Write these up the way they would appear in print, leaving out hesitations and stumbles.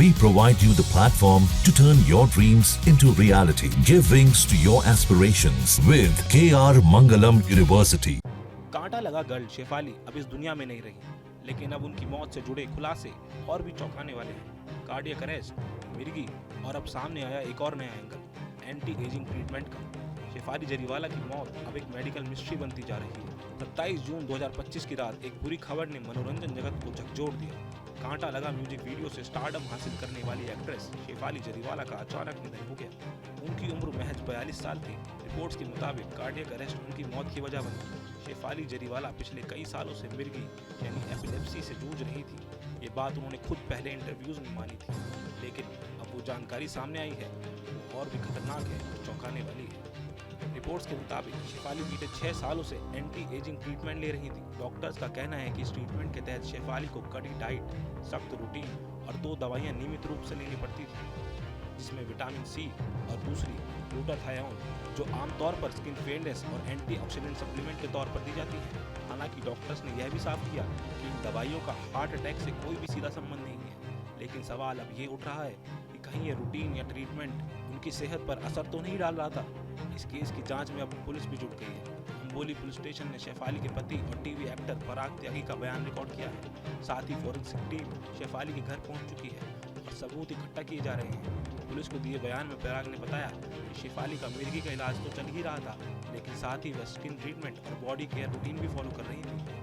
We provide you the platform to turn your dreams into reality. Give wings to your aspirations with KR Mangalam University. कांटा लगा girl Shefali अब इस दुनिया में नहीं रही, लेकिन अब उनकी मौत से जुड़े खुलासे और भी चौंकाने वाले हैं। कार्डियक अरेस्ट, मिर्गी और अब सामने आया एक और नया एंगल एंटी एजिंग ट्रीटमेंट का। शेफाली जरीवाला की मौत अब एक मेडिकल मिस्ट्री बनती जा रही है। 27 जून 2025 की रात एक बुरी खबर ने मनोरंजन जगत को झकझोर दिया। कांटा लगा म्यूजिक वीडियो से स्टारडम हासिल करने वाली एक्ट्रेस शेफाली जरीवाला का अचानक निधन हो गया। उनकी उम्र महज 42 साल थी। रिपोर्ट्स के मुताबिक कार्डियक अरेस्ट उनकी मौत की वजह बनी। शेफाली जरीवाला पिछले कई सालों से मिर्गी यानी एपिलेप्सी से जूझ रही थी। ये बात उन्होंने खुद पहले इंटरव्यूज में मानी थी, लेकिन अब वो जानकारी सामने आई है वो और भी खतरनाक है, चौंकाने वाली है। रिपोर्ट्स के मुताबिक शेफाली बीते 6 सालों से एंटी एजिंग ट्रीटमेंट ले रही थी। डॉक्टर्स का कहना है कि इस ट्रीटमेंट के तहत शेफाली को कड़ी डाइट, सख्त रूटीन और 2 दवाइयां नियमित रूप से लेनी पड़ती थी, जिसमें विटामिन सी और दूसरी ग्लूटाथायोन, जो आमतौर पर स्किन फेयरनेस और एंटीऑक्सीडेंट सप्लीमेंट के तौर पर दी जाती है। हालांकि डॉक्टर्स ने यह भी साफ किया कि इन दवाइयों का हार्ट अटैक से कोई भी सीधा संबंध नहीं है। लेकिन सवाल अब ये उठ रहा है कि कहीं ये रूटीन या ट्रीटमेंट उनकी सेहत पर असर तो नहीं डाल रहा था। इस केस की जांच में अब पुलिस भी जुट गई है। अंबोली पुलिस स्टेशन ने शेफाली के पति और टीवी एक्टर पराग त्यागी का बयान रिकॉर्ड किया है। साथ ही फोरेंसिक टीम शेफाली के घर पहुंच चुकी है और सबूत इकट्ठा किए जा रहे हैं। पुलिस को दिए बयान में पराग ने बताया कि शेफाली का मिर्गी का इलाज तो चल ही रहा था, लेकिन साथ ही वह स्किन ट्रीटमेंट और बॉडी केयर रूटीन भी फॉलो कर रही थी।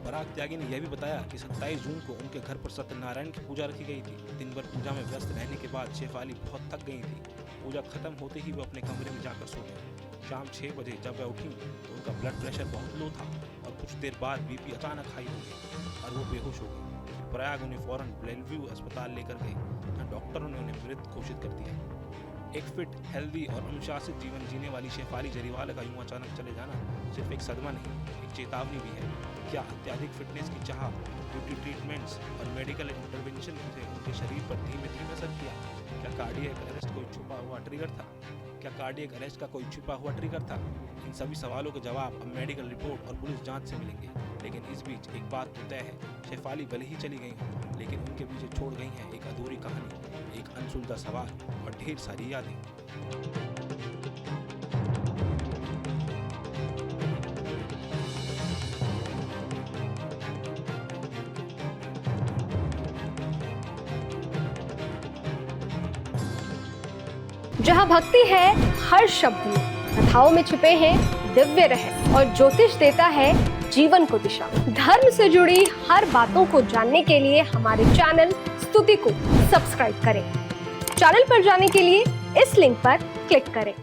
पराग त्यागी ने यह भी बताया कि 27 जून को उनके घर पर सत्यनारायण की पूजा रखी गई थी। दिन भर पूजा में व्यस्त रहने के बाद शेफाली बहुत थक गई थी। पूजा खत्म होते ही वो अपने कमरे में जाकर सो गई। शाम 6 बजे जब वह उठी तो उनका ब्लड प्रेशर बहुत लो था और कुछ देर बाद बीपी अचानक हाई हो गई और वो बेहोश हो गई। प्रयाग उन्हें फौरन बेलव्यू अस्पताल लेकर गए, जहाँ डॉक्टरों ने उन्हें मृत घोषित कर दिया। एक फिट, हेल्दी और अनुशासित जीवन जीने वाली शेफाली जरीवाला का यूं अचानक चले जाना सिर्फ एक सदमा नहीं, एक चेतावनी भी है। क्या अत्यधिक फिटनेस की चाह, ब्यूटी ट्रीटमेंट्स और मेडिकल इंटरवेंशन से उनके शरीर पर धीमे धीमे असर किया? क्या कार्डियक अरेस्ट कोई छुपा हुआ ट्रिगर था? क्या कार्डियक अरेस्ट का कोई छुपा हुआ ट्रिगर था? इन सभी सवालों के जवाब अब मेडिकल रिपोर्ट और पुलिस जांच से मिलेंगे। लेकिन इस बीच एक बात तो तय है, शेफाली भले ही चली गई हों, लेकिन उनके पीछे छोड़ गई हैं एक अधूरी कहानी, एक अनसुलझा सवाल और ढेर सारी यादें। जहाँ भक्ति है हर शब्द में, कथाओं में छुपे हैं दिव्य रहस्य और ज्योतिष देता है जीवन को दिशा। धर्म से जुड़ी हर बातों को जानने के लिए हमारे चैनल स्तुति को सब्सक्राइब करें। चैनल पर जाने के लिए इस लिंक पर क्लिक करें।